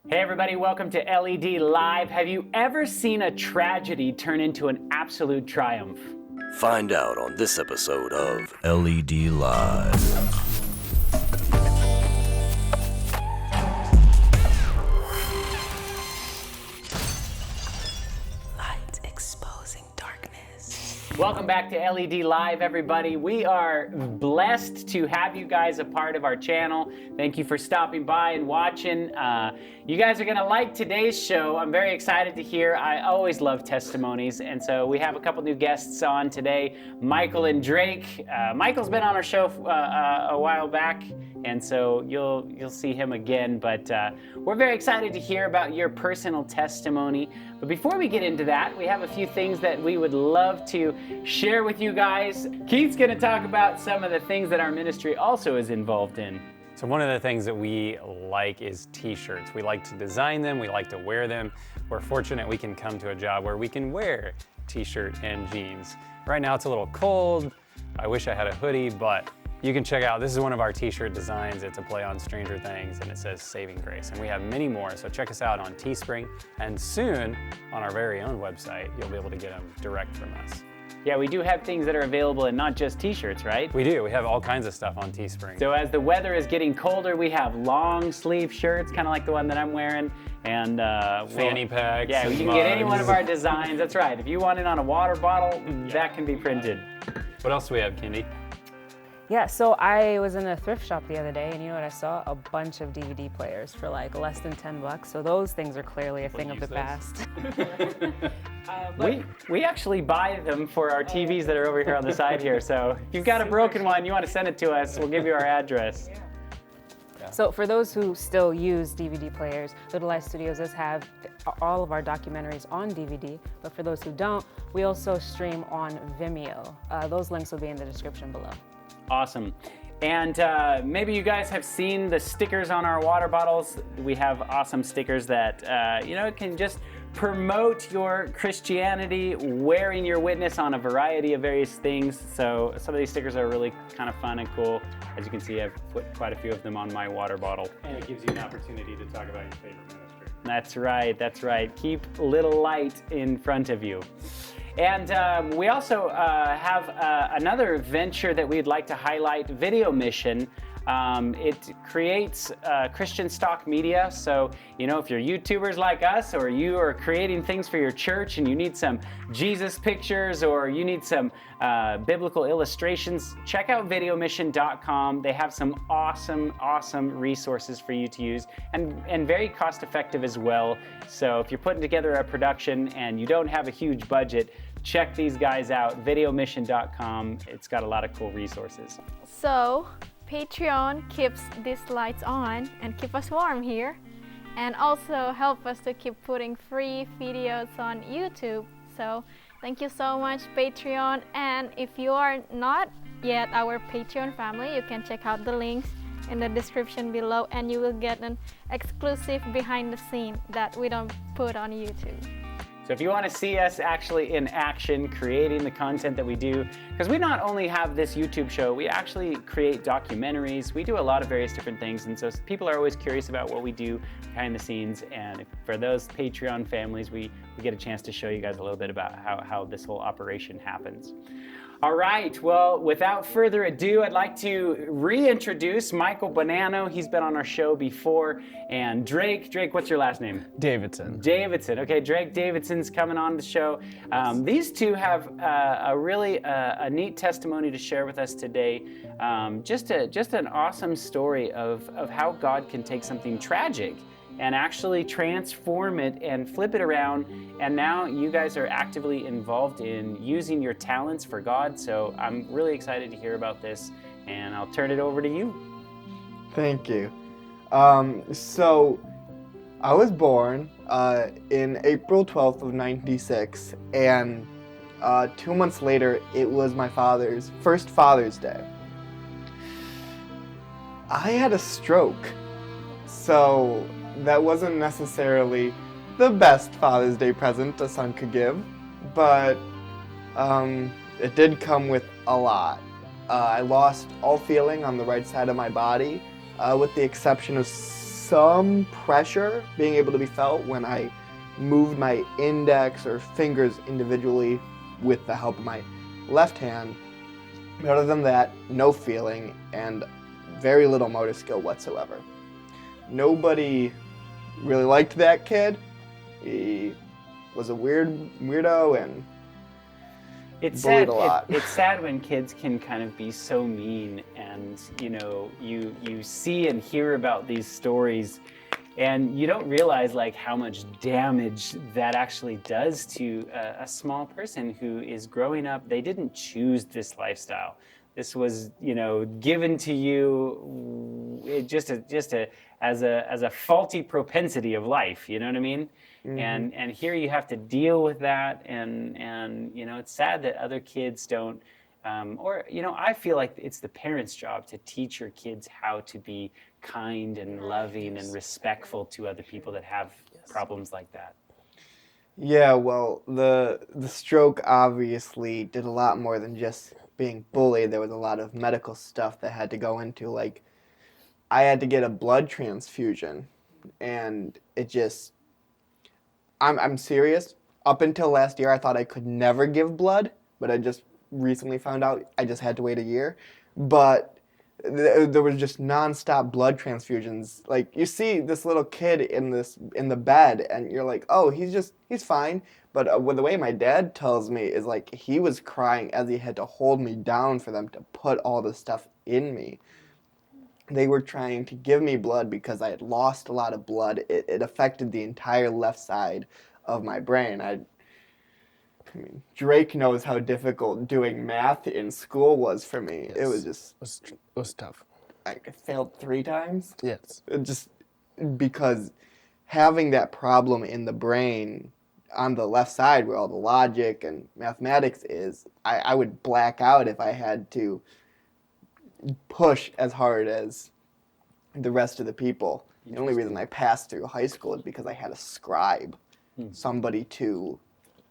Hey everybody, welcome to LED Live. Have you ever seen a tragedy turn into an absolute triumph? Find out on this episode of LED Live. Welcome back to LED Live, everybody. We are blessed to have you guys a part of our channel. Thank you for stopping by and watching. You guys are gonna like today's show. I'm very excited to hear. I always love testimonies, and so we have a couple new guests on today, Michael and Drake. Michael's been on our show a while back, and so you'll see him again, but we're very excited to hear about your personal testimony. But before we get into that, we have a few things that we would love to share with you guys. Keith's gonna talk about some of the things that our ministry also is involved in. So one of the things that we like is t-shirts. We like to design them, we like to wear them. We're fortunate we can come to a job where we can wear t-shirt and jeans. Right now it's a little cold. I wish I had a hoodie, but you can check out, this is one of our t-shirt designs. It's a play on Stranger Things, and it says Saving Grace. And we have many more, so check us out on Teespring. And soon, on our very own website, you'll be able to get them direct from us. Yeah, we do have things that are available and not just t-shirts, right? We do, we have all kinds of stuff on Teespring. So as the weather is getting colder, we have long sleeve shirts, kind of like the one that I'm wearing, and fanny packs. Yeah, you can get any one of our designs. That's right. If you want it on a water bottle, that can be printed. What else do we have, Kendi? Yeah, so I was in a thrift shop the other day, and you know what I saw? A bunch of DVD players for like less than $10. So those things are clearly a thing of the past. We actually buy them for our TVs that are over here on the side here. So if you've got a broken one, you want to send it to us, we'll give you our address. So for those who still use DVD players, Little Light Studios does have all of our documentaries on DVD, but for those who don't, we also stream on Vimeo. Those links will be in the description below. Awesome. And maybe you guys have seen the stickers on our water bottles. We have awesome stickers that, can just promote your Christianity, wearing your witness on a variety of various things. So some of these stickers are really kind of fun and cool. As you can see, I've put quite a few of them on my water bottle. And it gives you an opportunity to talk about your favorite ministry. That's right, that's right. Keep Little Light in front of you. And we also have another venture that we'd like to highlight, Video Mission. It creates Christian stock media. So, if you're YouTubers like us, or you are creating things for your church and you need some Jesus pictures, or you need some biblical illustrations, check out videomission.com. They have some awesome resources for you to use, and very cost effective as well. So if you're putting together a production and you don't have a huge budget, check these guys out, videomission.com. It's got a lot of cool resources. So Patreon keeps these lights on and keep us warm here, and also help us to keep putting free videos on YouTube. So thank you so much, Patreon. And if you are not yet our Patreon family, you can check out the links in the description below, and you will get an exclusive behind the scene that we don't put on YouTube. So if you want to see us actually in action, creating the content that we do, because we not only have this YouTube show, we actually create documentaries. We do a lot of various different things, and so people are always curious about what we do behind the scenes. And for those Patreon families, we get a chance to show you guys a little bit about how this whole operation happens. All right, well, without further ado, I'd like to reintroduce Michael Bonanno. He's been on our show before. And Drake, what's your last name? Davidson. Davidson, okay, Drake Davidson's coming on the show. These two have a really neat testimony to share with us today. Just an awesome story of how God can take something tragic and actually transform it and flip it around. And now you guys are actively involved in using your talents for God. So I'm really excited to hear about this, and I'll turn it over to you. Thank you. So I was born in April 12th of 96, and 2 months later, it was my father's first Father's Day. I had a stroke, so that wasn't necessarily the best Father's Day present a son could give, but it did come with a lot. I lost all feeling on the right side of my body, with the exception of some pressure being able to be felt when I moved my index or fingers individually with the help of my left hand. But other than that, no feeling and very little motor skill whatsoever. Nobody really liked that kid. He was a weirdo and It's bullied sad. a lot. It's sad when kids can kind of be so mean, and you see and hear about these stories, and you don't realize like how much damage that actually does to a small person who is growing up. They didn't choose this lifestyle. This was, given to you as a faulty propensity of life. You know what I mean? Mm-hmm. And here you have to deal with that, and it's sad that other kids don't. I feel like it's the parents' job to teach your kids how to be kind and loving and respectful to other people that have problems like that. Yeah, well, the stroke obviously did a lot more than just being bullied. There was a lot of medical stuff that had to go into, like, I had to get a blood transfusion, and it just, I'm serious. Up until last year, I thought I could never give blood, but I just recently found out I just had to wait a year. But there was just nonstop blood transfusions. Like, you see this little kid in the bed, and you're like, oh, he's fine. But the way my dad tells me is like he was crying as he had to hold me down for them to put all this stuff in me. They were trying to give me blood because I had lost a lot of blood. It affected the entire left side of my brain. I mean, Drake knows how difficult doing math in school was for me. Yes. It was just... It was tough. I failed 3 times. Yes. Just because having that problem in the brain on the left side where all the logic and mathematics is, I would black out if I had to push as hard as the rest of the people. The only reason I passed through high school is because I had a scribe, somebody to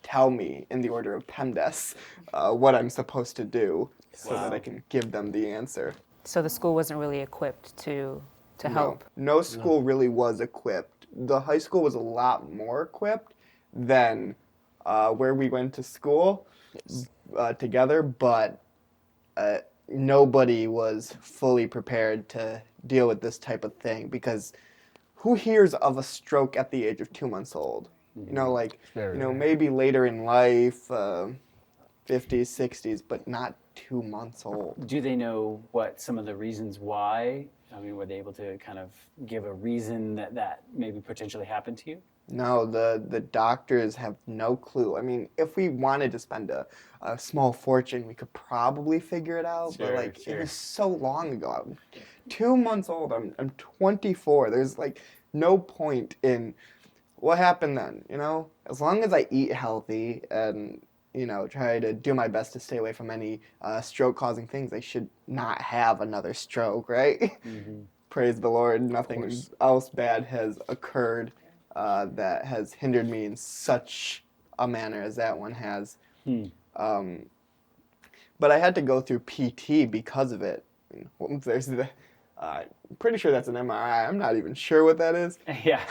tell me in the order of PEMDAS what I'm supposed to do so that I can give them the answer. So the school wasn't really equipped to help? No school really was equipped. The high school was a lot more equipped than where we went to school together, but nobody was fully prepared to deal with this type of thing, because who hears of a stroke at the age of 2 months old? Maybe later in life, 50s, 60s, but not 2 months old. Do they know what some of the reasons why? I mean, were they able to kind of give a reason that maybe potentially happened to you? No, the doctors have no clue. I mean, if we wanted to spend a small fortune, we could probably figure it out. Sure, but it was so long ago. I'm 2 months old. I'm 24. There's like no point in what happened then. As long as I eat healthy and try to do my best to stay away from any stroke-causing things, I should not have another stroke, right? Mm-hmm. Praise the Lord. Nothing else bad has occurred that has hindered me in such a manner as that one has. But I had to go through PT because of it. There's I'm pretty sure that's an MRI. I'm not even sure what that is. Yeah.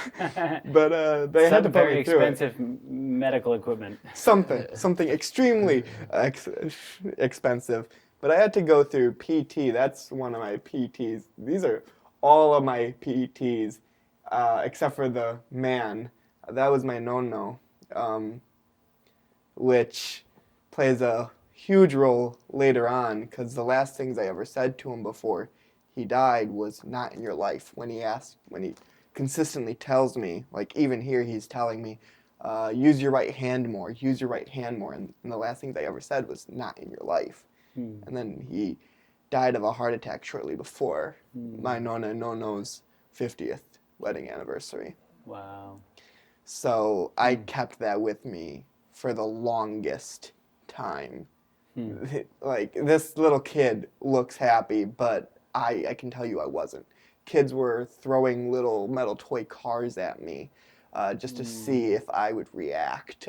But they had to put me through it. Very expensive medical equipment. Something extremely expensive. But I had to go through PT. That's one of my PTs. These are all of my PTs. Except for the man. That was my no-no, which plays a huge role later on, because the last things I ever said to him before he died was "not in your life." When he consistently tells me, like even here he's telling me, use your right hand more, use your right hand more, and the last things I ever said was "not in your life." And then he died of a heart attack shortly before my no-no's 50th wedding anniversary. Wow. So I kept that with me for the longest time. Like, this little kid looks happy, but I can tell you I wasn't. Kids were throwing little metal toy cars at me just to see if I would react.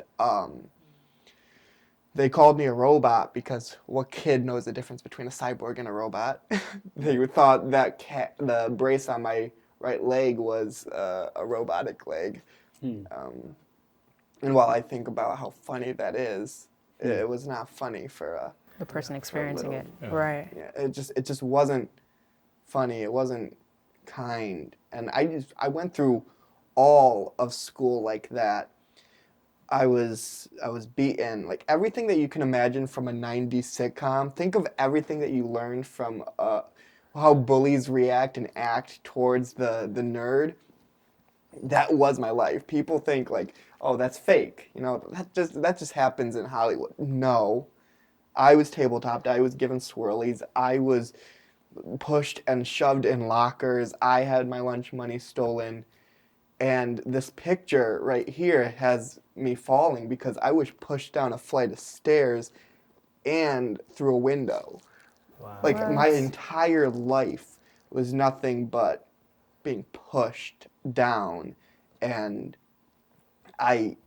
They called me a robot because what kid knows the difference between a cyborg and a robot? They thought that the brace on my right leg was a robotic leg. And while I think about how funny that is, it was not funny for The person experiencing it. Yeah. Right. yeah, it just wasn't funny. It wasn't kind. And I went through all of school like that. I was beaten, like everything that you can imagine from a 90s sitcom. Think of everything that you learned from how bullies react and act towards the nerd. That was my life. People think like, oh, that's fake. You know, that just happens in Hollywood. No. I was tabletopped. I was given swirlies. I was pushed and shoved in lockers. I had my lunch money stolen. And this picture right here has me falling because I was pushed down a flight of stairs and through a window. Wow. Like my What? entire life was nothing but being pushed down, and I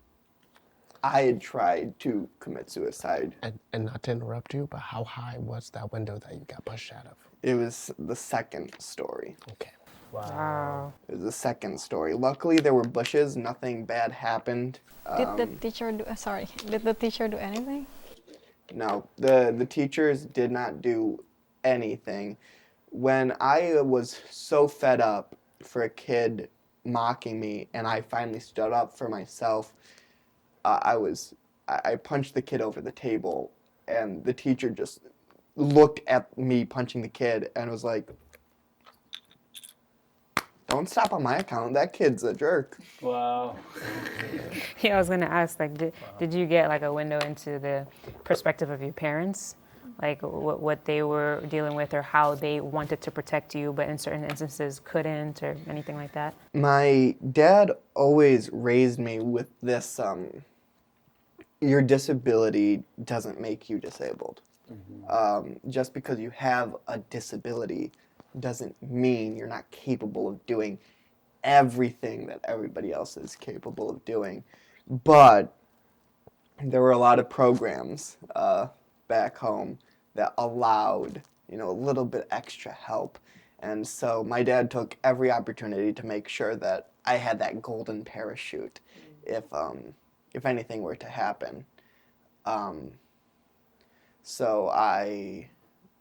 had tried to commit suicide. And not to interrupt you, but how high was that window that you got pushed out of? It was the second story. Okay. Wow. It was the second story. Luckily, there were bushes. Nothing bad happened. Did the teacher do? Did the teacher do anything? No, the teachers did not do anything. When I was so fed up for a kid mocking me, and I finally stood up for myself, I punched the kid over the table, and the teacher just looked at me punching the kid and was like, "Don't stop on my account. That kid's a jerk." Wow. Yeah, I was gonna ask, like, did you get like a window into the perspective of your parents, like what they were dealing with, or how they wanted to protect you, but in certain instances couldn't, or anything like that? My dad always raised me with this, your disability doesn't make you disabled. Just because you have a disability doesn't mean you're not capable of doing everything that everybody else is capable of doing. But there were a lot of programs back home that allowed, a little bit extra help. And so my dad took every opportunity to make sure that I had that golden parachute if anything were to happen.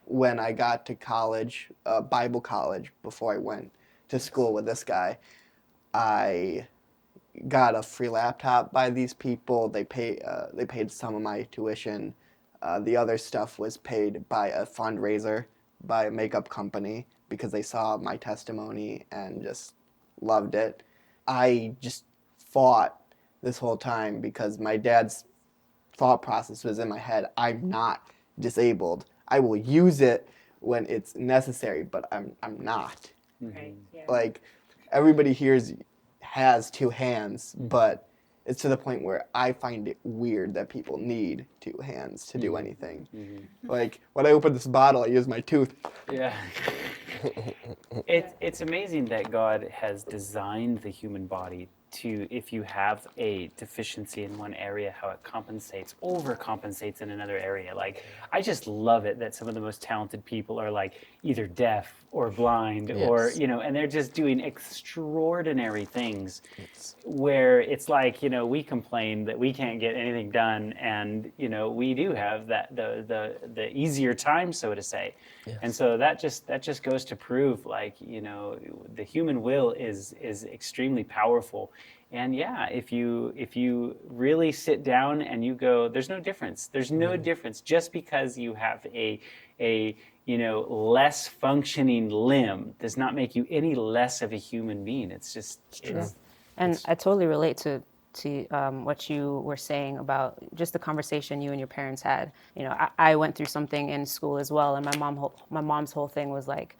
When I got to college, Bible college, before I went to school with this guy, I got a free laptop by these people. They paid some of my tuition. The other stuff was paid by a fundraiser, by a makeup company, because they saw my testimony and just loved it. I just fought this whole time because my dad's thought process was in my head. I'm not disabled. I will use it when it's necessary, but I'm not. Right. Yeah. Like, everybody here has two hands, but it's to the point where I find it weird that people need two hands to do anything. Like, when I open this bottle, I use my tooth. Yeah. It's amazing that God has designed the human body to, if you have a deficiency in one area, how it overcompensates in another area. Like, I just love it that some of the most talented people are like either deaf or blind or, and they're just doing extraordinary things where it's like, we complain that we can't get anything done, and, we do have that, the easier time, so to say. Yes. And so that just goes to prove, like, the human will is extremely powerful. And yeah, if you really sit down and you go, there's no difference. There's no difference just because you have a less functioning limb does not make you any less of a human being. It's just And I totally relate to what you were saying about just the conversation you and your parents had. I went through something in school as well, and my mom's whole thing was like,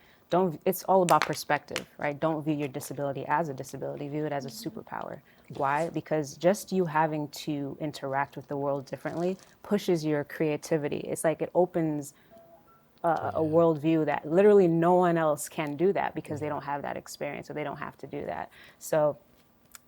it's all about perspective, right? Don't view your disability as a disability, view it as a superpower. Why? Because just you having to interact with the world differently pushes your creativity. It's like it opens a worldview that literally no one else can do that because they don't have that experience, or they don't have to do that. So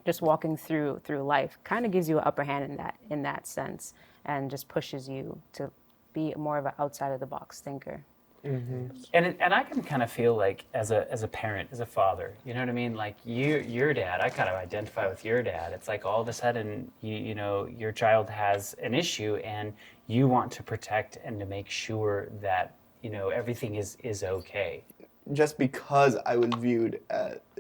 just walking through life kind of gives you an upper hand in that sense, and just pushes you to be more of an outside of the box thinker. And I can kind of feel like as a parent, as a father, you know what I mean? Like your dad, I kind of identify with your dad. It's like all of a sudden, you know, your child has an issue and you want to protect and to make sure that, you know, everything is okay. Just because I was viewed,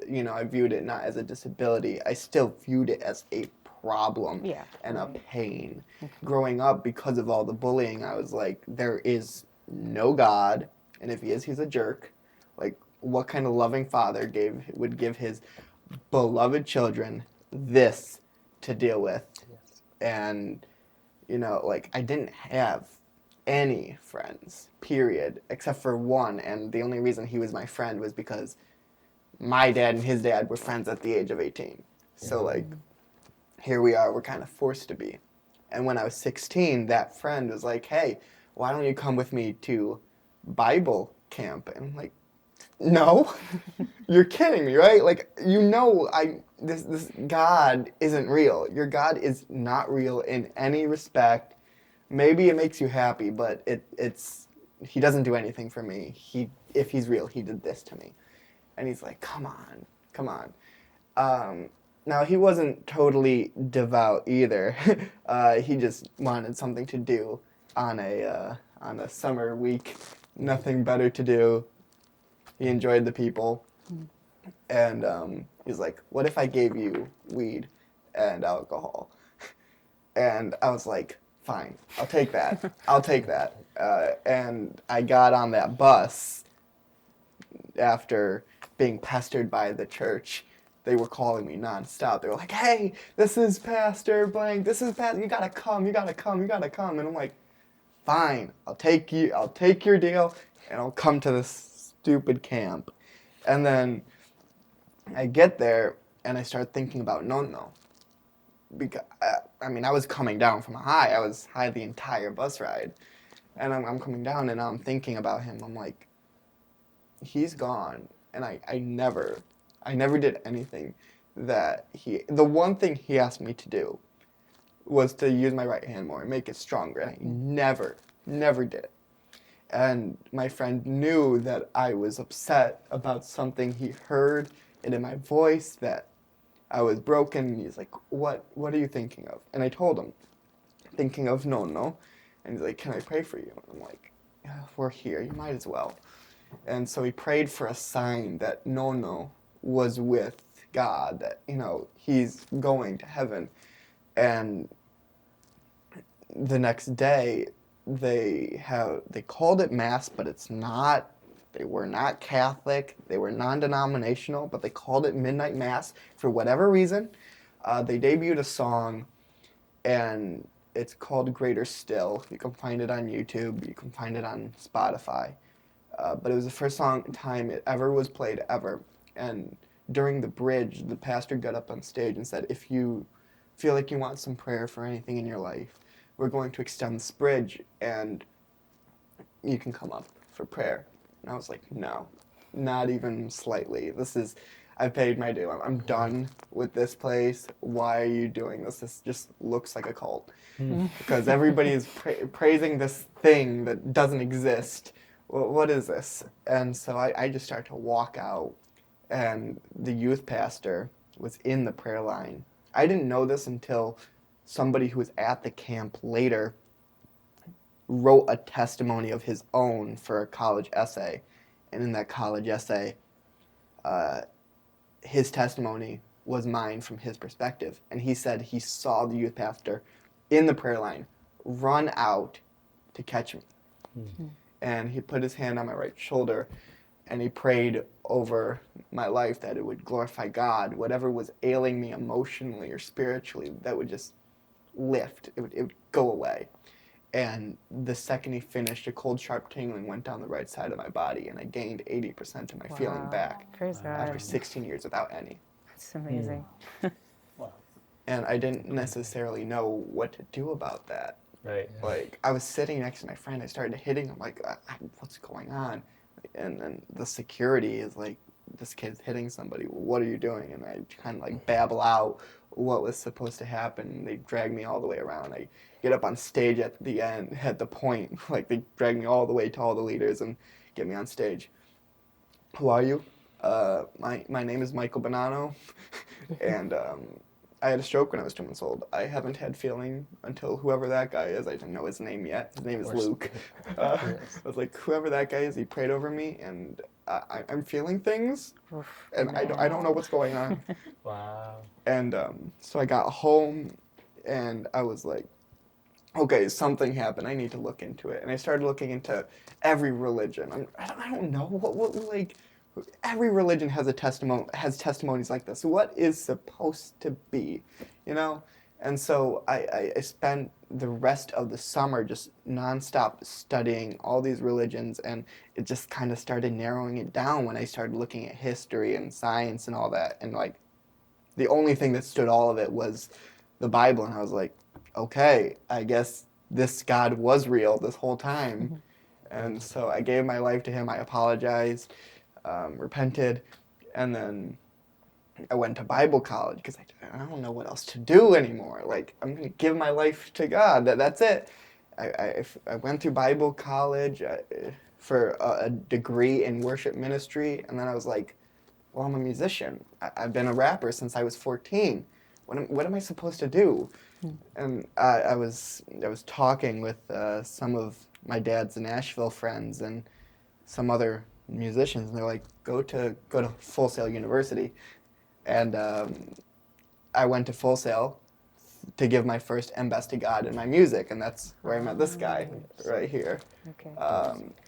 you know, I viewed it not as a disability, I still viewed it as a problem and a pain. Growing up, because of all the bullying, I was like, there is no God, and if he is, he's a jerk. Like, what kind of loving father would give his beloved children this to deal with? And, you know, like, I didn't have any friends, period, except for one, and the only reason he was my friend was because my dad and his dad were friends at the age of 18. So, like, here we are, we're kind of forced to be. And when I was 16, that friend was like, hey, why don't you come with me to Bible camp? And I'm like, no, you're kidding me, right? Like, you know, this God isn't real. Your God is not real in any respect. Maybe it makes you happy, but he doesn't do anything for me. If he's real, he did this to me. And he's like, come on. Now, he wasn't totally devout either. He just wanted something to do on a summer week. Nothing better to do. He enjoyed the people. And he's like, what if I gave you weed and alcohol? And I was like, fine, I'll take that. I'll take that. And I got on that bus after being pestered by the church. They were calling me nonstop. They were like, hey, this is Pastor blank. This is Pastor. You gotta come. And I'm like, fine, I'll take your deal, and I'll come to this stupid camp. And then I get there, and I start thinking about no. Because, I was coming down from a high. I was high the entire bus ride. And I'm coming down, and I'm thinking about him. I'm like, he's gone. And I never did anything that the one thing he asked me to do was to use my right hand more and make it stronger. And I never did it. And my friend knew that I was upset about something he heard it in my voice, that I was broken. He's like, what are you thinking of? And I told him, thinking of no. And he's like, can I pray for you? And I'm like, yeah, we're here, you might as well. And so he prayed for a sign that no was with God, that, you know, he's going to heaven. And the next day, they called it Mass, but it's not. They were not Catholic. They were non-denominational, but they called it Midnight Mass for whatever reason. They debuted a song, and it's called Greater Still. You can find it on YouTube. You can find it on Spotify. But it was the first time it ever was played ever. And during the bridge, the pastor got up on stage and said, if you feel like you want some prayer for anything in your life, we're going to extend this bridge, and you can come up for prayer. And I was like, no, not even slightly. I've paid my due. I'm done with this place. Why are you doing this? This just looks like a cult. Because everybody is praising this thing that doesn't exist. Well, what is this? And so I just started to walk out, and the youth pastor was in the prayer line. I didn't know this until somebody who was at the camp later wrote a testimony of his own for a college essay. And in that college essay, his testimony was mine from his perspective. And he said he saw the youth pastor in the prayer line run out to catch me. And he put his hand on my right shoulder, and he prayed over my life that it would glorify God. Whatever was ailing me emotionally or spiritually, that would just lift. It would go away. And the second he finished, a cold, sharp tingling went down the right side of my body, and I gained 80% of my feeling back Praise God. after 16 years without any. That's amazing. And I didn't necessarily know what to do about that. Right. Like, I was sitting next to my friend, I started hitting him, like, what's going on? And then the security is like, this kid's hitting somebody, what are you doing? And I kind of like babble out what was supposed to happen. They drag me all the way around. I get up on stage at the end, at the point, like they drag me all the way to all the leaders and get me on stage. Who are you? My name is Michael Bonanno, and I had a stroke when I was 2 months old. I haven't had feeling until whoever that guy is. I didn't know his name yet. His name is Luke. I was like, whoever that guy is, he prayed over me, and I'm feeling things, and I don't know what's going on. Wow. And so I got home, and I was like, okay, something happened. I need to look into it. And I started looking into every religion. I don't know what like. Every religion has testimonies like this. What is supposed to be, you know? And so I spent the rest of the summer just nonstop studying all these religions, and it just kind of started narrowing it down when I started looking at history and science and all that. And like, the only thing that stood all of it was the Bible, and I was like, okay, I guess this God was real this whole time. And so I gave my life to him. I apologized. Repented, and then I went to Bible college because I don't know what else to do anymore. Like, I'm going to give my life to God. That's it. I went through Bible college for a degree in worship ministry, and then I was like, well, I'm a musician. I've been a rapper since I was 14. What am I supposed to do? And I was talking with some of my dad's Nashville friends and some other musicians, and they're like, go to Full Sail University. And I went to Full Sail to give my first and best to God in my music, and that's where I met this guy right here. Okay.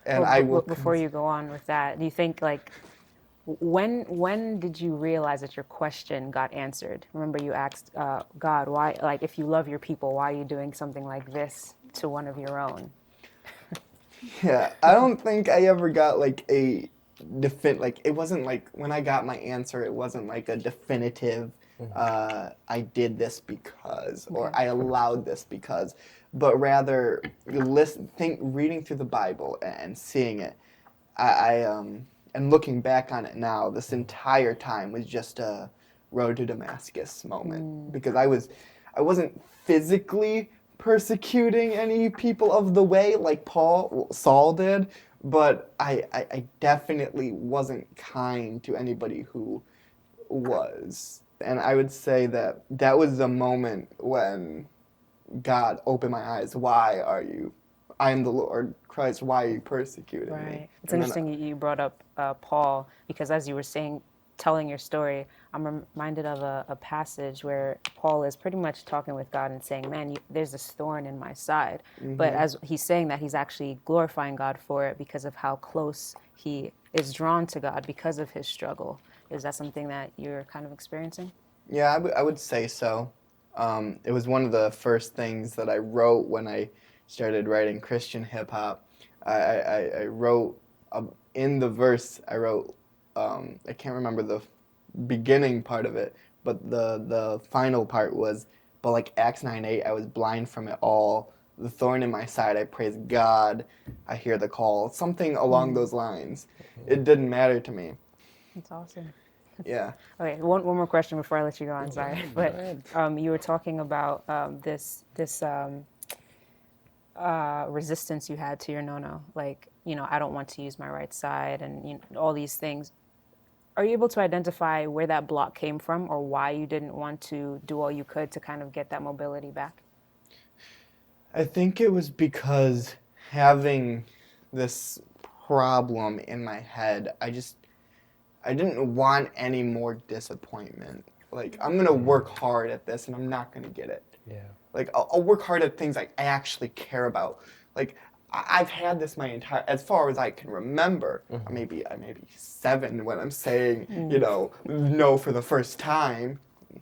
And before you go on with that, do you think, like, when did you realize that your question got answered? Remember, you asked God, why, like, if you love your people, why are you doing something like this to one of your own? Yeah, I don't think I ever got like a like, it wasn't like when I got my answer, it wasn't like a definitive, I did this because, or I allowed this because, but rather reading through the Bible and seeing it, and looking back on it now, this entire time was just a road to Damascus moment, because I wasn't physically persecuting any people of the way like Saul did, but I definitely wasn't kind to anybody who was. And I would say that was the moment when God opened my eyes. Why are you? I am the Lord Christ. Why are you persecuting me? It's interesting you brought up Paul, because as you were telling your story, I'm reminded of a passage where Paul is pretty much talking with God and saying, man, there's this thorn in my side. But as he's saying that, he's actually glorifying God for it because of how close he is drawn to God because of his struggle. Is that something that you're kind of experiencing? Yeah, I would say so. It was one of the first things that I wrote when I started writing Christian hip hop. I wrote, in the verse, I wrote, I can't remember the beginning part of it, but the final part was, but like Acts 9:8, I was blind from it all. The thorn in my side, I praise God. I hear the call. Something along those lines. It didn't matter to me. That's awesome. Yeah. Okay, one more question before I let you go on, sorry. But you were talking about this resistance you had to your no-no. Like, I don't want to use my right side and all these things. Are you able to identify where that block came from, or why you didn't want to do all you could to kind of get that mobility back? I think it was because having this problem in my head, I didn't want any more disappointment. Like, I'm going to work hard at this and I'm not going to get it. Yeah. Like, I'll work hard at things I actually care about. Like, I've had this as far as I can remember. I may be 7 when I'm saying, no for the first time.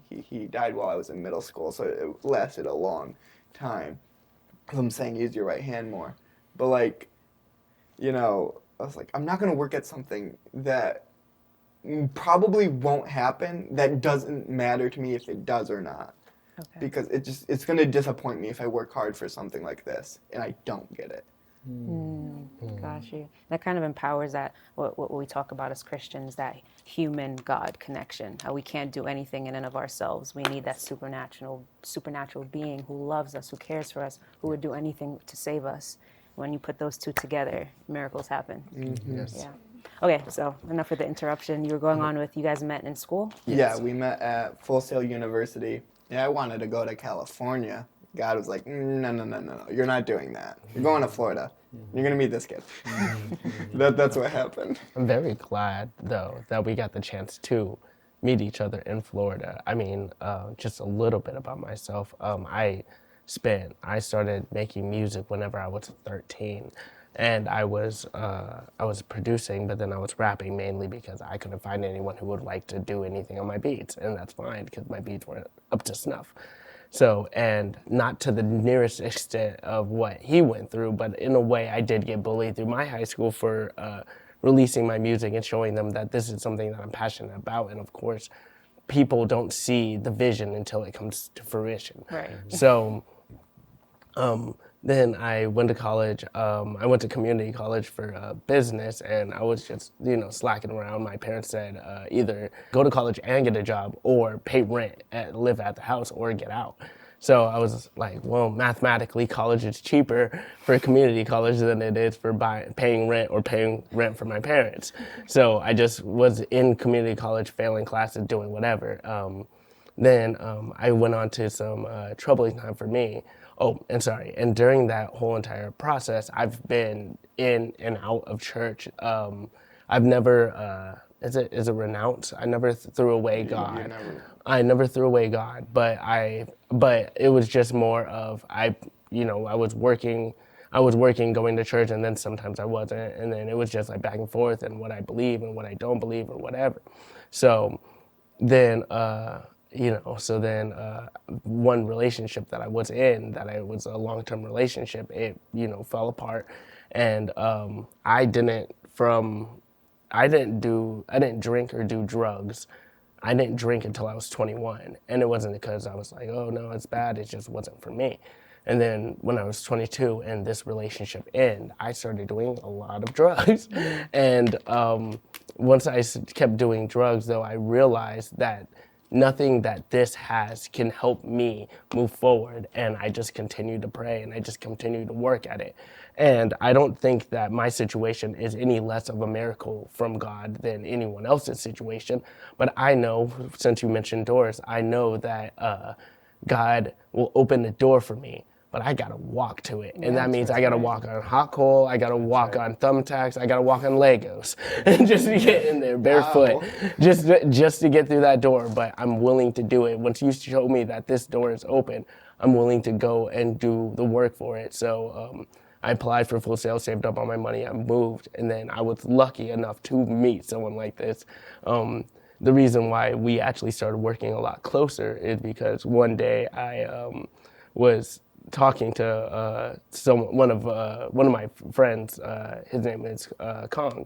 He died while I was in middle school, so it lasted a long time. Because I'm saying use your right hand more. But like, I was like, I'm not going to work at something that probably won't happen, that doesn't matter to me if it does or not. Okay. Because it's going to disappoint me if I work hard for something like this and I don't get it. Got you. That kind of empowers that, what we talk about as Christians, that human-God connection. How we can't do anything in and of ourselves. We need that supernatural being who loves us, who cares for us, who would do anything to save us. when you put those two together, miracles happen. Yes. Yeah. Okay, so enough with the interruption. You were going on with, you guys met in school? Yeah, we met at Full Sail University. Yeah, I wanted to go to California. God was like, no, you're not doing that. You're going to Florida. You're going to meet this kid. That's what happened. I'm very glad, though, that we got the chance to meet each other in Florida. I mean, just a little bit about myself. I started making music whenever I was 13. And I was producing, but then I was rapping mainly because I couldn't find anyone who would like to do anything on my beats, and that's fine because my beats weren't up to snuff. So, and not to the nearest extent of what he went through, but in a way I did get bullied through my high school for releasing my music and showing them that this is something that I'm passionate about. And of course, people don't see the vision until it comes to fruition. Right. So, then I went to college. I went to community college for business, and I was just, slacking around. My parents said either go to college and get a job, or pay rent and live at the house, or get out. So I was like, well, mathematically, college is cheaper for community college than it is for paying rent or paying rent for my parents. So I just was in community college, failing classes, doing whatever. Then I went on to some troubling time for me. Oh, and during that whole entire process, I've been in and out of church. I've never, is it renounce? I never threw away God. I never threw away God, but it was just more of, I was working, going to church, and then sometimes I wasn't, and then it was just like back and forth and what I believe and what I don't believe or whatever. So then, one relationship that I was in, that was a long-term relationship, it, fell apart. And I didn't drink or do drugs. I didn't drink until I was 21. And it wasn't because I was like, oh no, it's bad, it just wasn't for me. And then when I was 22 and this relationship ended, I started doing a lot of drugs. And once I kept doing drugs, though, I realized that nothing that this has can help me move forward. And I just continue to pray and I just continue to work at it. And I don't think that my situation is any less of a miracle from God than anyone else's situation. But I know, since you mentioned doors, I know that God will open the door for me. But I gotta walk to it. And that means I gotta walk on hot coal, I gotta walk on thumbtacks, I gotta walk on Legos. Just to get in there barefoot, just to get through that door. But I'm willing to do it. Once you show me that this door is open, I'm willing to go and do the work for it. So I applied for Full Sail, saved up all my money, I moved, and then I was lucky enough to meet someone like this. The reason why we actually started working a lot closer is because one day I was talking to one of my friends. His name is Kong,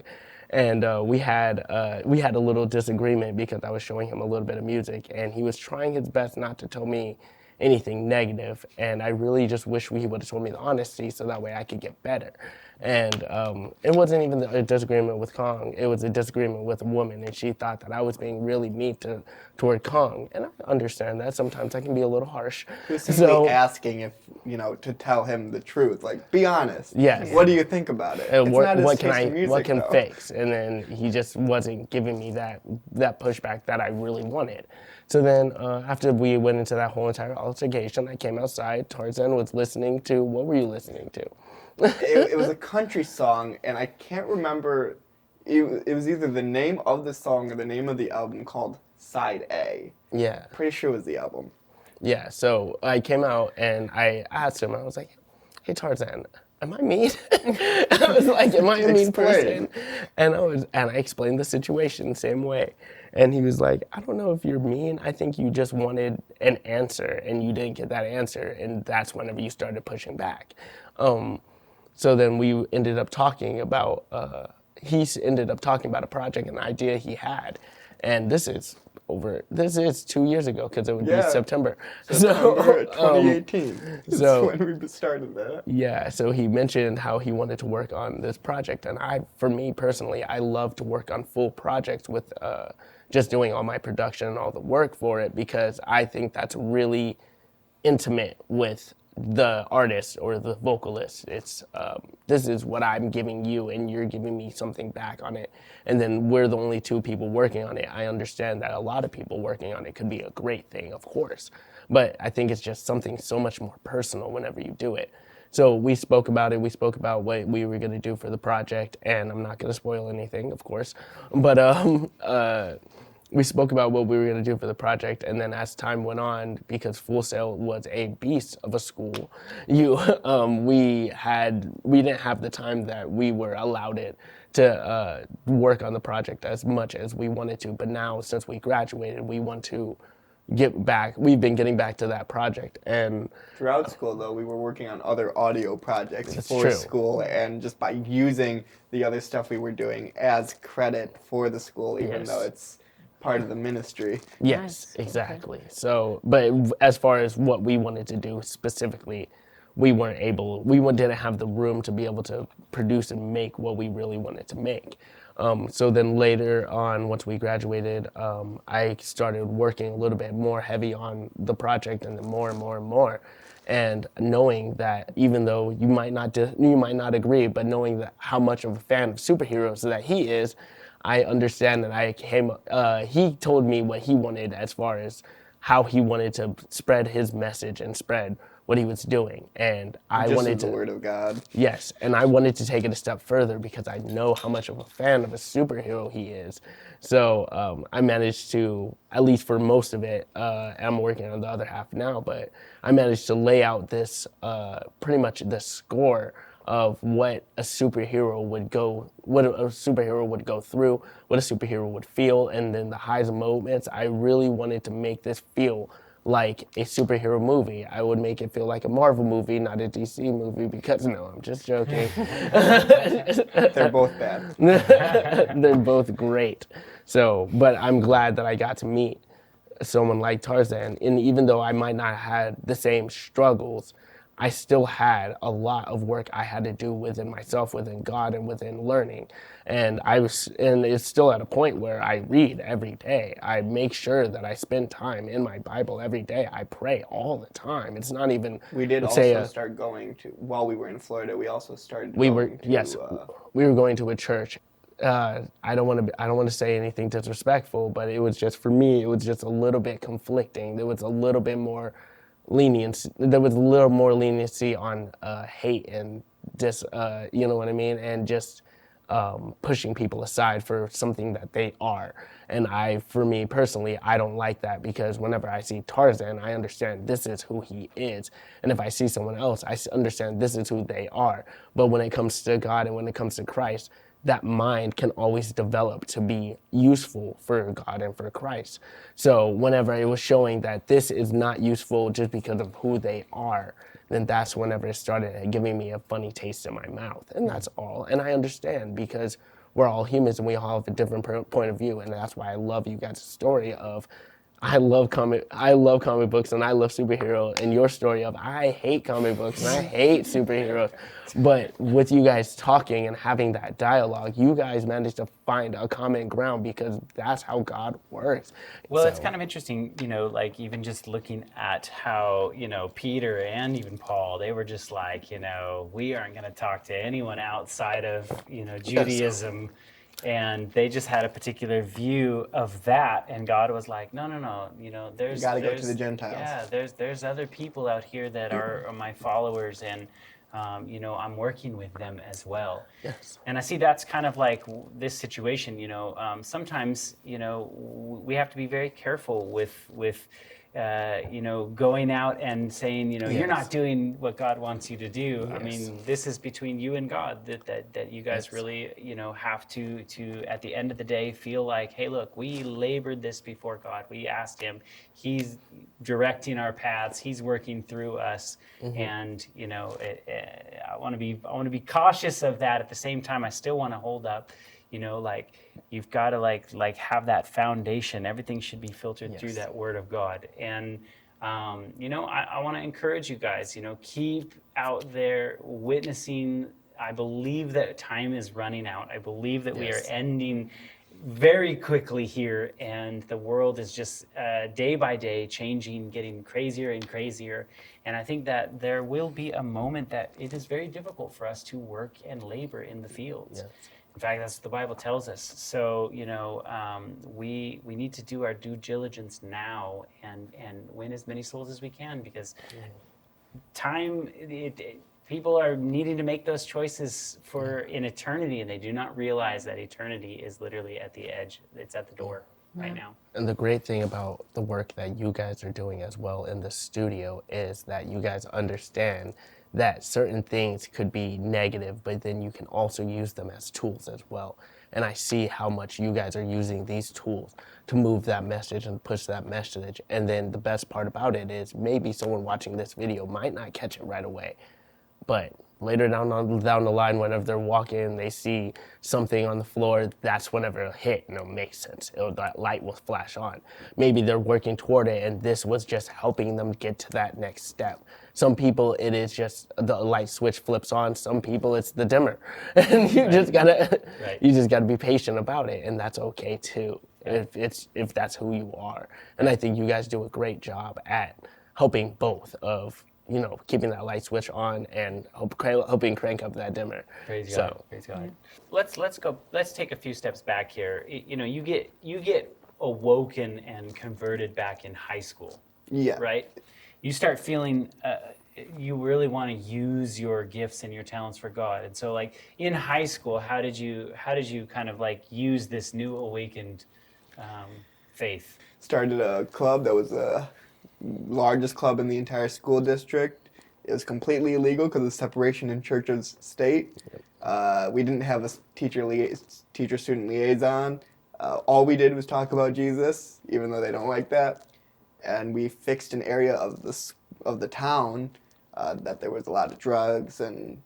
and we had a little disagreement because I was showing him a little bit of music, and he was trying his best not to tell me anything negative, and I really just wish he would have told me the honesty so that way I could get better. And it wasn't even a disagreement with Kong, it was a disagreement with a woman, and she thought that I was being really mean toward Kong, and I understand that sometimes I can be a little harsh. He was simply asking if, to tell him the truth, like, be honest. Yes. What do you think about it? And what can though. fix? And then he just wasn't giving me that pushback that I really wanted. So then after we went into that whole entire altercation, I came outside. Tarzan was listening to, what were you listening to? It was a country song, and I can't remember, it was either the name of the song or the name of the album, called Side A. Yeah. Pretty sure it was the album. Yeah, so I came out and I asked him, I was like, hey Tarzan, am I mean? I was like, am I a mean person? And I explained the situation the same way. And he was like, I don't know if you're mean. I think you just wanted an answer and you didn't get that answer. And that's whenever you started pushing back. So then we ended up talking about, he ended up talking about a project, an idea he had. And this is 2 years ago, because it would be September. September 2018. So when we started that. Yeah, so he mentioned how he wanted to work on this project. And for me personally, I love to work on full projects with just doing all my production and all the work for it, because I think that's really intimate with the artist or the vocalist. It's this is what I'm giving you, and you're giving me something back on it. And then we're the only two people working on it. I understand that a lot of people working on it could be a great thing, of course, but I think it's just something so much more personal whenever you do it. So we spoke about it. We spoke about what we were going to do for the project, and I'm not going to spoil anything, of course, but we spoke about what we were going to do for the project, and then as time went on, because Full Sail was a beast of a school, we didn't have the time that we were allowed it to work on the project as much as we wanted to. But now, since we graduated, we want to get back. We've been getting back to that project, and throughout school, though, we were working on other audio projects for true. school, and just by using the other stuff we were doing as credit for the school, even Yes. though it's part of the ministry. Yes, Nice. exactly. So, but as far as what we wanted to do specifically, we didn't have the room to be able to produce and make what we really wanted to make. So then later on, once we graduated, I started working a little bit more heavy on the project, and then more and more and more. And knowing that even though you might not agree, but knowing that how much of a fan of superheroes that he is, I understand that he told me what he wanted as far as how he wanted to spread his message and spread what he was doing. And I Just wanted as the to, word of God. yes, and I wanted to take it a step further because I know how much of a fan of a superhero he is. So I managed to, at least for most of it, I'm working on the other half now, but I managed to lay out this, pretty much the score of what a superhero would go through, what a superhero would feel, and then the highs and moments. I really wanted to make this feel like a superhero movie. I would make it feel like a Marvel movie, not a DC movie, because no, I'm just joking. They're both bad. They're both great. So, but I'm glad that I got to meet someone like Tarzan, and even though I might not have had the same struggles, I still had a lot of work I had to do within myself, within God, and within learning. And it's still at a point where I read every day. I make sure that I spend time in my Bible every day. I pray all the time. It's not even. We did let's also say, start going to, while we were in Florida, we also started we going going to a church. I don't want to say anything disrespectful, but it was just, for me, it was just a little bit conflicting. There was a little bit more leniency. There was a little more leniency on hate and you know what I mean, and just pushing people aside for something that they are. And for me personally, I don't like that, because whenever I see Tarzan, I understand this is who he is. And if I see someone else, I understand this is who they are. But when it comes to God and when it comes to Christ, that mind can always develop to be useful for God and for Christ. So whenever it was showing that this is not useful just because of who they are, then that's whenever it started giving me a funny taste in my mouth. And that's all. And I understand, because we're all humans and we all have a different point of view. And that's why I love you guys' story of, I love comic books and I love superhero, and your story of I hate comic books and I hate superheroes. But with you guys talking and having that dialogue, you guys managed to find a common ground, because that's how God works. Well, So, it's kind of interesting, like even just looking at how, Peter and even Paul, they were just like, we aren't going to talk to anyone outside of, Judaism. And they just had a particular view of that, and God was like, no, there's You gotta go to the Gentiles. Yeah, there's other people out here that are my followers, and I'm working with them as well. Yes. And I see that's kind of like this situation. Sometimes we have to be very careful with going out and saying, you're not doing what God wants you to do. Yes. I mean, this is between you and God, that you guys really, have to at the end of the day feel like, hey, look, we labored this before God. We asked him. He's directing our paths. He's working through us. And, I want to be cautious of that. At the same time, I still want to hold up, you've got to like have that foundation. Everything should be filtered through that word of God. And I want to encourage you guys, keep out there witnessing. I believe that time is running out. I believe that we are ending very quickly here, and the world is just day by day changing, getting crazier and crazier. And I think that there will be a moment that it is very difficult for us to work and labor in the fields. Yes. In fact, that's what the Bible tells us. So, we need to do our due diligence now and win as many souls as we can, because time, people are needing to make those choices for in eternity, and they do not realize that eternity is literally at the edge. It's at the door right now. And the great thing about the work that you guys are doing as well in the studio is that you guys understand that certain things could be negative, but then you can also use them as tools as well. And I see how much you guys are using these tools to move that message and push that message. And then the best part about it is maybe someone watching this video might not catch it right away, but later down the line, whenever they're walking, they see something on the floor, that's whenever it'll hit and it'll make sense. That light will flash on. Maybe they're working toward it, and this was just helping them get to that next step. Some people, it is just the light switch flips on. Some people, it's the dimmer, and you just gotta be patient about it, and that's okay too. If that's who you are. And I think you guys do a great job at helping both of, keeping that light switch on and hoping crank up that dimmer. Praise God. Praise God. Let's take a few steps back here. You get awoken and converted back in high school. Yeah. Right? You start feeling you really want to use your gifts and your talents for God. And so, like, in high school, how did you kind of like use this new awakened faith? Started a club that was the largest club in the entire school district. It was completely illegal because of separation in church and state. We didn't have a teacher-student liaison. All we did was talk about Jesus, even though they don't like that. And we fixed an area of the town that there was a lot of drugs. And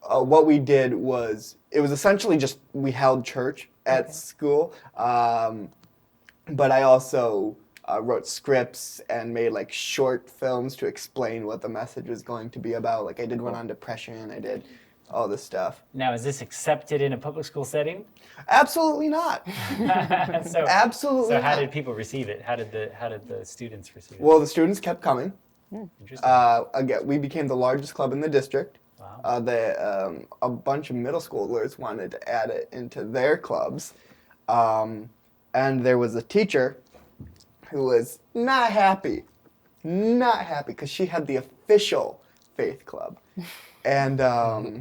what we did was, it was essentially just, we held church at school. But I also wrote scripts and made like short films to explain what the message was going to be about. Like I did one on depression, I did all this stuff. Now, is this accepted in a public school setting? Absolutely not. Absolutely So how not. did people receive it? How did the students receive it? Well, the students kept coming. Interesting. Again, we became the largest club in the district. Wow. A bunch of middle schoolers wanted to add it into their clubs. And there was a teacher who was not happy because she had the official faith club. And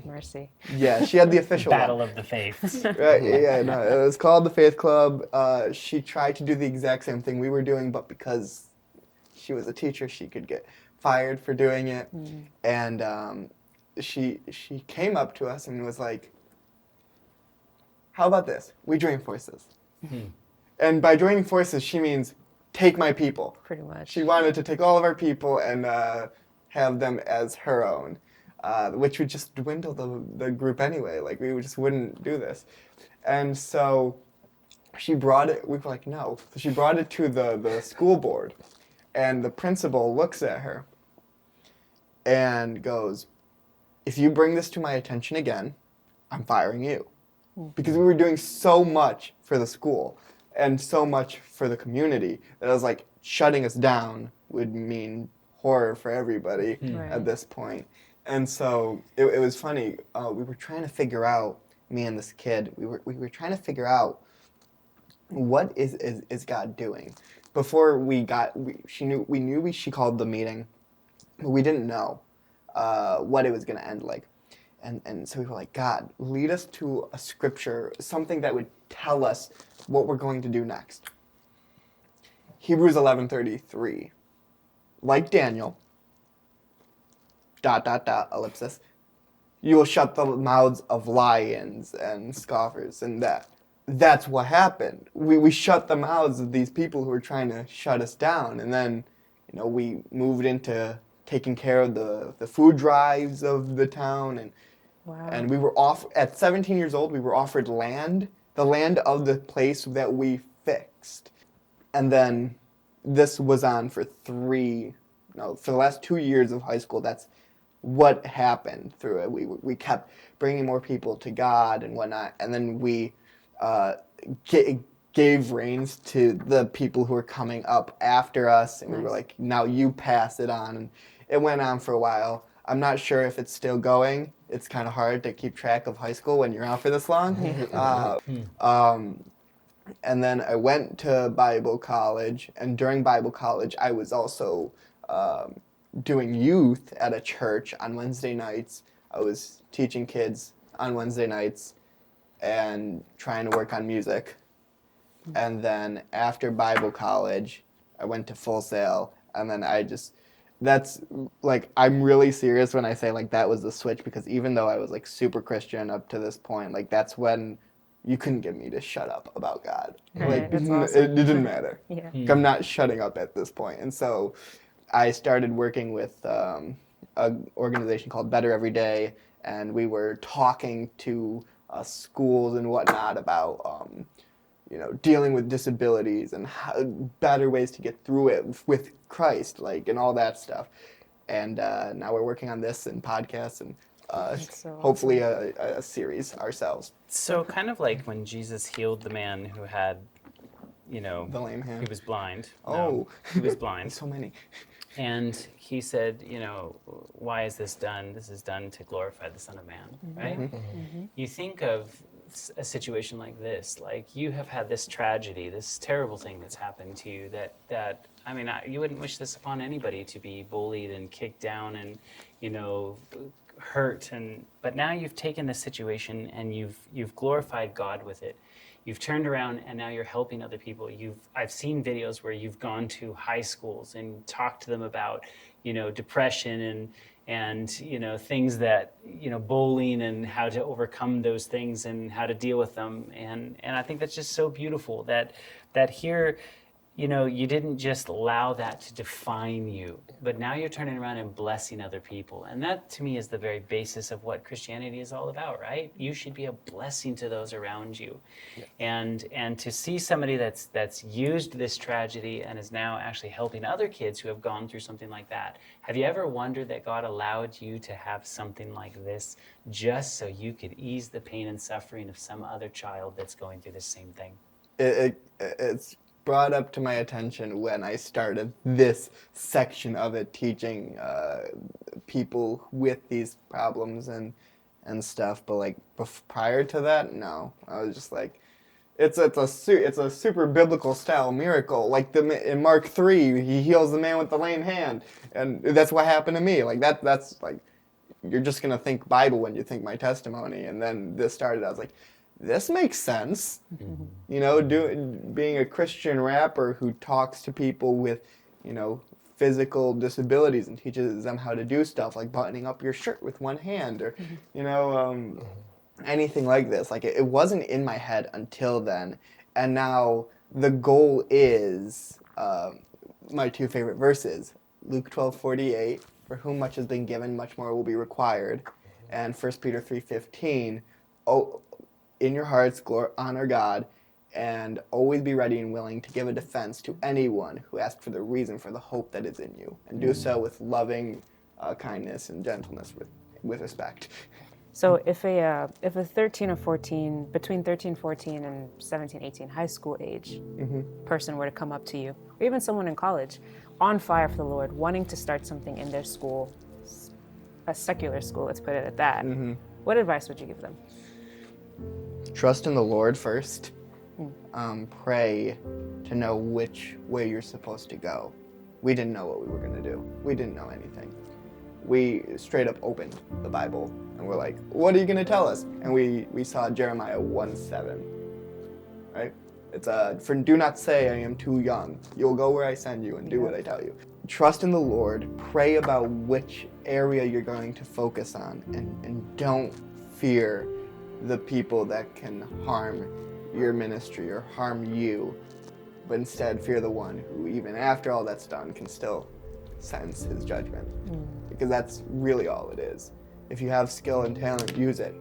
Mercy. yeah, she had the official Battle one. of the Faiths. Right, yeah, no, it was called the Faith Club. She tried to do the exact same thing we were doing, but because she was a teacher, she could get fired for doing it. And she came up to us and was like, "How about this? We join forces." And by joining forces, she means take my people. Pretty much. She wanted to take all of our people and have them as her own, which would just dwindle the group anyway. Like, we just wouldn't do this. And so she brought it, we were like, no. So she brought it to the school board, and the principal looks at her and goes, "If you bring this to my attention again, I'm firing you." Because we were doing so much for the school and so much for the community that I was like, shutting us down would mean horror for everybody at this point. And so it was funny. We were trying to figure out, me and this kid, we were trying to figure out what is God doing. Before she called the meeting, but we didn't know what it was going to end like. And so we were like, God, lead us to a scripture, something that would tell us what we're going to do next. Hebrews 11:33. Like Daniel, ... ellipsis, you will shut the mouths of lions and scoffers, and that's what happened. We shut the mouths of these people who were trying to shut us down, and then we moved into taking care of the food drives of the town, and we were at 17 years old, we were offered land, the land of the place that we fixed. And then this was on for the last 2 years of high school. That's what happened through it. We kept bringing more people to God and whatnot. And then we gave reins to the people who were coming up after us, and we were like, now you pass it on. And it went on for a while. I'm not sure if it's still going. It's kind of hard to keep track of high school when you're out for this long. And then I went to Bible college, and during Bible college, I was also doing youth at a church on Wednesday nights. I was teaching kids on Wednesday nights and trying to work on music. And then after Bible college, I went to Full Sail, and then that's like, I'm really serious when I say like that was the switch, because even though I was like super Christian up to this point, like that's when you couldn't get me to shut up about God. Right, Like that's awesome. it didn't matter. Yeah. I'm not shutting up at this point. And so I started working with an organization called Better Every Day, and we were talking to schools and whatnot about dealing with disabilities and better ways to get through it with Christ, like, and all that stuff. And now we're working on this and podcasts and so hopefully a series ourselves. So kind of like when Jesus healed the man who had, The lame hand. he was blind. Oh. No, he was blind. So many. And he said, why is this done? This is done to glorify the Son of Man, right? You think of a situation like this, like you have had this tragedy, this terrible thing that's happened to you that you wouldn't wish this upon anybody, to be bullied and kicked down and, hurt. But now you've taken this situation and you've glorified God with it. You've turned around and now you're helping other people. I've seen videos where you've gone to high schools and talked to them about, depression and things that, bullying and how to overcome those things and how to deal with them. And I think that's just so beautiful that here, you didn't just allow that to define you, but now you're turning around and blessing other people. And that, to me, is the very basis of what Christianity is all about, right? You should be a blessing to those around you. Yeah. And to see somebody that's used this tragedy and is now actually helping other kids who have gone through something like that. Have you ever wondered that God allowed you to have something like this just so you could ease the pain and suffering of some other child that's going through the same thing? It's brought up to my attention when I started this section of it, teaching people with these problems and stuff. But like prior to that, no, I was just like, it's a super biblical style miracle. Like in Mark 3, he heals the man with the lame hand, and that's what happened to me. Like that's like, you're just gonna think Bible when you think my testimony. And then this started. I was like, this makes sense. Being a Christian rapper who talks to people with, physical disabilities and teaches them how to do stuff like buttoning up your shirt with one hand or, anything like this. Like it wasn't in my head until then. And now the goal is my two favorite verses, Luke 12:48, for whom much has been given, much more will be required. And 1 Peter 3:15, in your hearts, honor God, and always be ready and willing to give a defense to anyone who asks for the reason for the hope that is in you, and do so with loving kindness and gentleness, with respect. So if a 13 or 14, between 13, 14, and 17, 18, high school age person were to come up to you, or even someone in college, on fire for the Lord, wanting to start something in their school, a secular school, let's put it at that, what advice would you give them? Trust in the Lord first. Pray to know which way you're supposed to go. We didn't know what we were going to do. We didn't know anything. We straight up opened the Bible and we're like, what are you going to tell us? And we saw Jeremiah 1:7, right? It's for do not say I am too young. You'll go where I send you and do what I tell you. Trust in the Lord. Pray about which area you're going to focus on, and don't fear the people that can harm your ministry or harm you, but instead fear the one who, even after all that's done, can still sense his judgment. Because that's really all it is. If you have skill and talent, use it.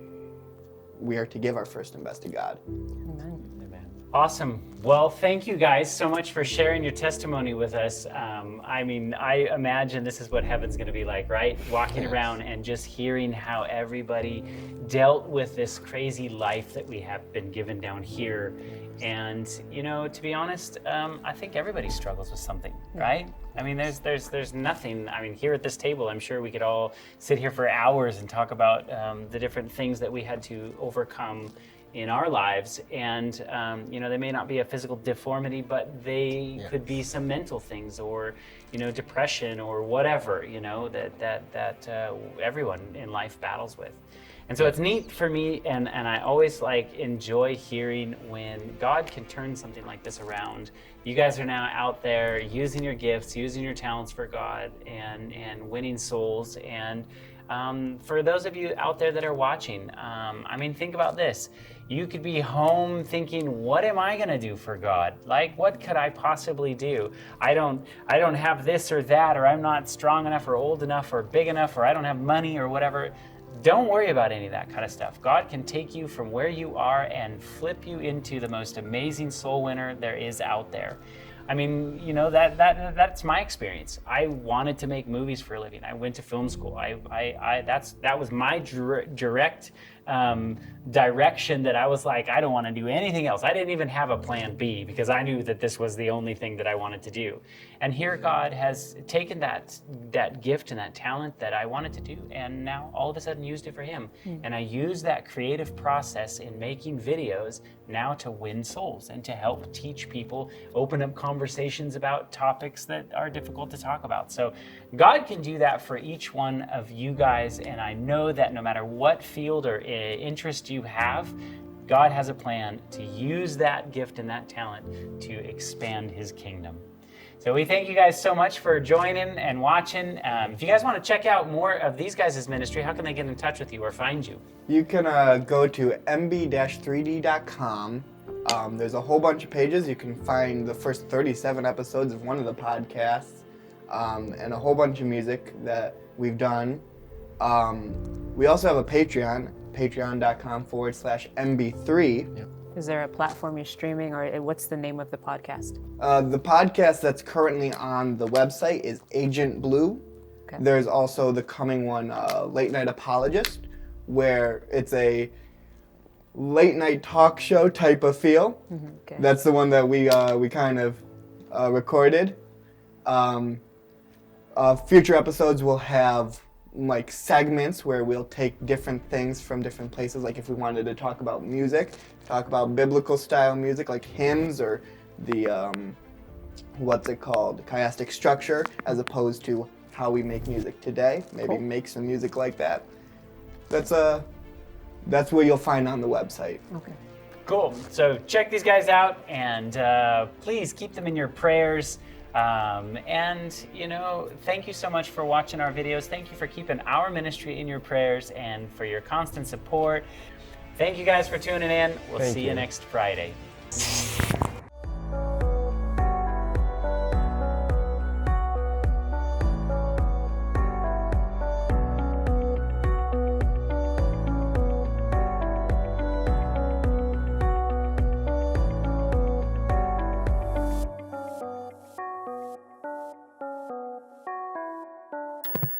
We are to give our first and best to God. Amen. Amen. Awesome. Well, thank you guys so much for sharing your testimony with us. I mean, I imagine this is what heaven's going to be like, right? Walking around and just hearing how everybody dealt with this crazy life that we have been given down here. And, you know, to be honest, I think everybody struggles with something, right? I mean, there's nothing. I mean, here at this table, I'm sure we could all sit here for hours and talk about the different things that we had to overcome in our lives, and you know, they may not be a physical deformity, but they could be some mental things, or you know, depression, or whatever, you know, that everyone in life battles with. And so it's neat for me, and I always like enjoy hearing when God can turn something like this around. You guys are now out there using your gifts, using your talents for God, and winning souls. And for those of you out there that are watching, I mean, think about this. You could be home thinking, what am I gonna do for God? Like, what could I possibly do? I don't have this or that, or I'm not strong enough or old enough or big enough, or I don't have money or whatever. Don't worry about any of that kind of stuff. God can take you from where you are and flip you into the most amazing soul winner there is out there. I mean, you know, that's my experience. I wanted to make movies for a living. I went to film school. That was my direct direction, that I was like, I don't want to do anything else. I didn't even have a plan B, because I knew that this was the only thing that I wanted to do. And here God has taken that gift and that talent that I wanted to do, and now all of a sudden used it for him. And I use that creative process in making videos now to win souls and to help teach people, open up conversations about topics that are difficult to talk about. So God can do that for each one of you guys, and I know that no matter what field or interest you have, God has a plan to use that gift and that talent to expand his kingdom. So we thank you guys so much for joining and watching. If you guys want to check out more of these guys' ministry, how can they get in touch with you or find you? You can go to mb-3d.com. There's a whole bunch of pages. You can find the first 37 episodes of one of the podcasts, and a whole bunch of music that we've done. We also have a Patreon, patreon.com/mb3. Yep. Is there a platform you're streaming, or what's the name of the podcast? The podcast that's currently on the website is Agent Blue. Okay. There's also the coming one, Late Night Apologist, where it's a late night talk show type of feel. Okay. That's the one that we kind of recorded. Future episodes will have like segments where we'll take different things from different places. Like if we wanted to talk about music, talk about biblical style music like hymns, or the what's it called, chiastic structure, as opposed to how we make music today. Maybe make some music like that. That's what you'll find on the website. Okay. Cool. So check these guys out, and please keep them in your prayers. And you know, thank you so much for watching our videos. Thank you for keeping our ministry in your prayers and for your constant support. Thank you guys for tuning in. We'll see you next Friday.